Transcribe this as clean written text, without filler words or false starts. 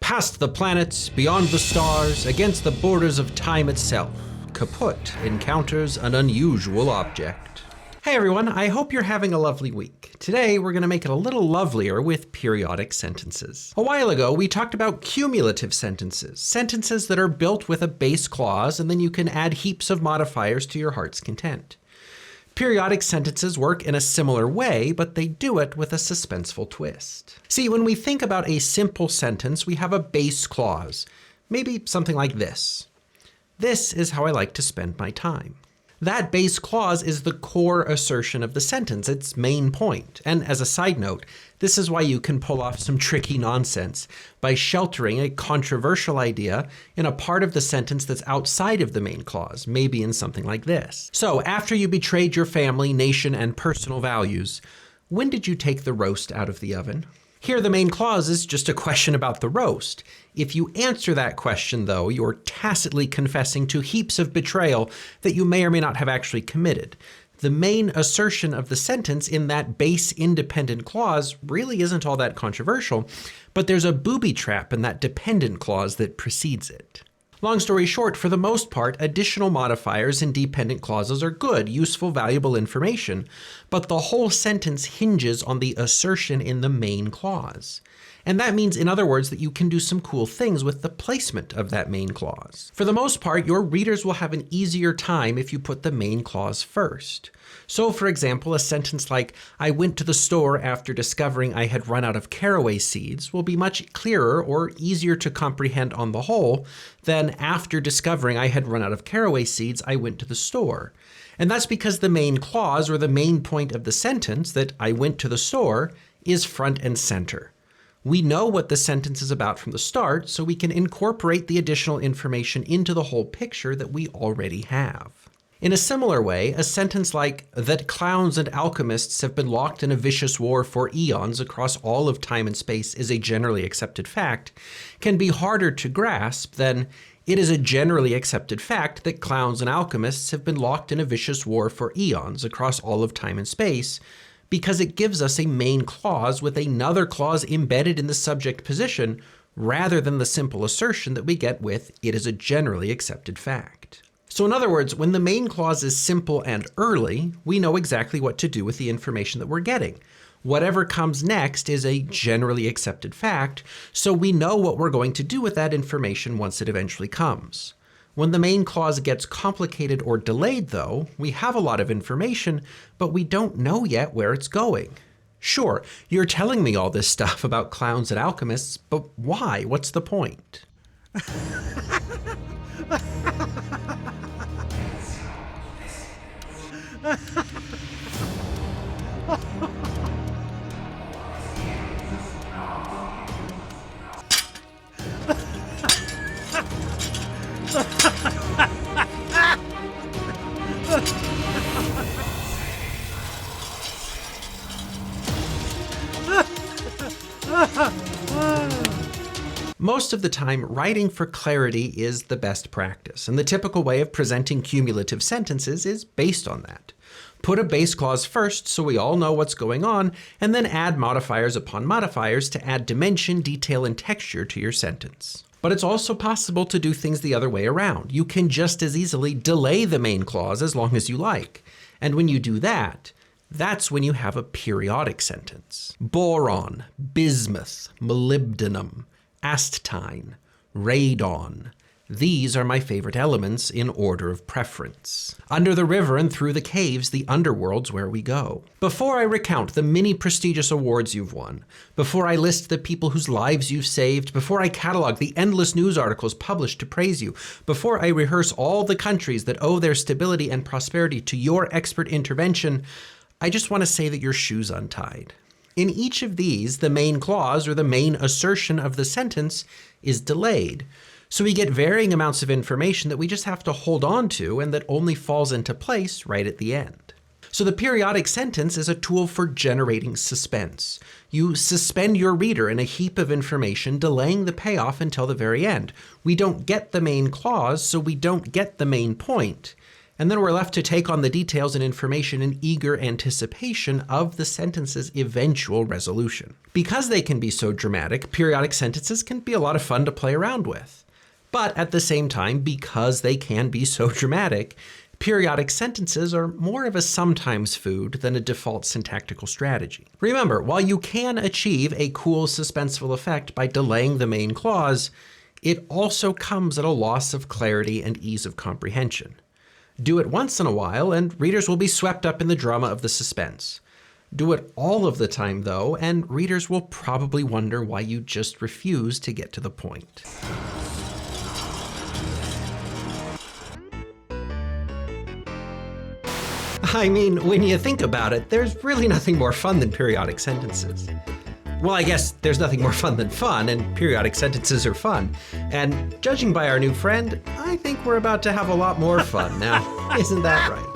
Past the planets, beyond the stars, against the borders of time itself, Kaput encounters an unusual object. Hey everyone, I hope you're having a lovely week. Today we're going to make it a little lovelier with periodic sentences. A while ago we talked about cumulative sentences, sentences that are built with a base clause and then you can add heaps of modifiers to your heart's content. Periodic sentences work in a similar way, but they do it with a suspenseful twist. See, when we think about a simple sentence, we have a base clause, maybe something like this. This is how I like to spend my time. That base clause is the core assertion of the sentence, its main point. And as a side note, this is why you can pull off some tricky nonsense by sheltering a controversial idea in a part of the sentence that's outside of the main clause, maybe in something like this. So after you betrayed your family, nation, and personal values, when did you take the roast out of the oven? Here, the main clause is just a question about the roast. If you answer that question, though, you're tacitly confessing to heaps of betrayal that you may or may not have actually committed. The main assertion of the sentence in that base independent clause really isn't all that controversial, but there's a booby trap in that dependent clause that precedes it. Long story short, for the most part, additional modifiers in dependent clauses are good, useful, valuable information, but the whole sentence hinges on the assertion in the main clause. And that means, in other words, that you can do some cool things with the placement of that main clause. For the most part, your readers will have an easier time if you put the main clause first. So, for example, a sentence like, I went to the store after discovering I had run out of caraway seeds will be much clearer or easier to comprehend on the whole than after discovering I had run out of caraway seeds, I went to the store. And that's because the main clause, or the main point of the sentence, that I went to the store, is front and center. We know what the sentence is about from the start, so we can incorporate the additional information into the whole picture that we already have. In a similar way, a sentence like, that clowns and alchemists have been locked in a vicious war for eons across all of time and space is a generally accepted fact, can be harder to grasp than, it is a generally accepted fact that clowns and alchemists have been locked in a vicious war for eons across all of time and space, because it gives us a main clause with another clause embedded in the subject position, rather than the simple assertion that we get with, it is a generally accepted fact. So in other words, when the main clause is simple and early, we know exactly what to do with the information that we're getting. Whatever comes next is a generally accepted fact, so we know what we're going to do with that information once it eventually comes. When the main clause gets complicated or delayed, though, we have a lot of information, but we don't know yet where it's going. Sure, you're telling me all this stuff about clowns and alchemists, but why? What's the point? Most of the time, writing for clarity is the best practice, and the typical way of presenting cumulative sentences is based on that. Put a base clause first so we all know what's going on, and then add modifiers upon modifiers to add dimension, detail, and texture to your sentence. But it's also possible to do things the other way around. You can just as easily delay the main clause as long as you like. And when you do that, that's when you have a periodic sentence. Boron, bismuth, molybdenum, astine, radon. These are my favorite elements in order of preference. Under the river and through the caves, the underworld's where we go. Before I recount the many prestigious awards you've won, before I list the people whose lives you've saved, before I catalog the endless news articles published to praise you, before I rehearse all the countries that owe their stability and prosperity to your expert intervention, I just want to say that your shoe's untied. In each of these, the main clause or the main assertion of the sentence is delayed. So we get varying amounts of information that we just have to hold on to and that only falls into place right at the end. So the periodic sentence is a tool for generating suspense. You suspend your reader in a heap of information, delaying the payoff until the very end. We don't get the main clause, so we don't get the main point. And then we're left to take on the details and information in eager anticipation of the sentence's eventual resolution. Because they can be so dramatic, periodic sentences can be a lot of fun to play around with. But at the same time, because they can be so dramatic, periodic sentences are more of a sometimes food than a default syntactical strategy. Remember, while you can achieve a cool suspenseful effect by delaying the main clause, it also comes at a loss of clarity and ease of comprehension. Do it once in a while, and readers will be swept up in the drama of the suspense. Do it all of the time, though, and readers will probably wonder why you just refuse to get to the point. I mean, when you think about it, there's really nothing more fun than periodic sentences. Well, I guess there's nothing more fun than fun, and periodic sentences are fun. And judging by our new friend, I think we're about to have a lot more fun now. Isn't that right?